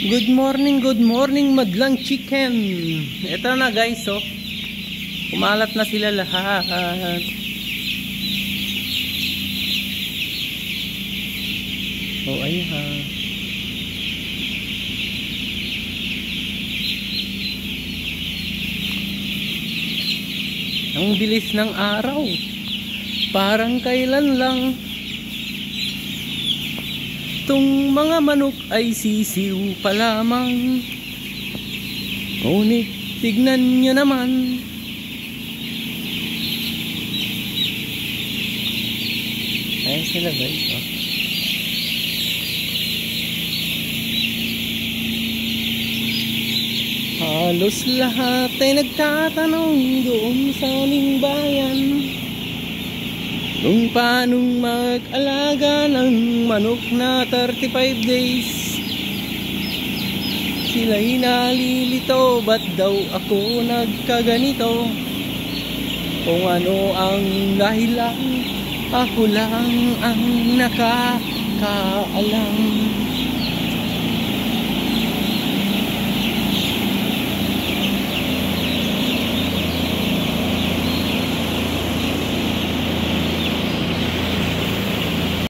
Good morning madlang chicken. Ito na guys, oh. Kumalat na sila lahat. Oh, ayan. Ang bilis ng araw. Parang kailan lang. Itong mga manok ay sisiw pa lamang. Ngunit tignan nyo naman. Ayan sila guys, oh. Halos lahat ay nagtatanong doon sa aming bayan kung paanong mag-alaga ng manok na 35 days. Sila'y nalilito, ba't daw ako nagkaganito? Kung ano ang dahilan, ako lang ang nakakaalam.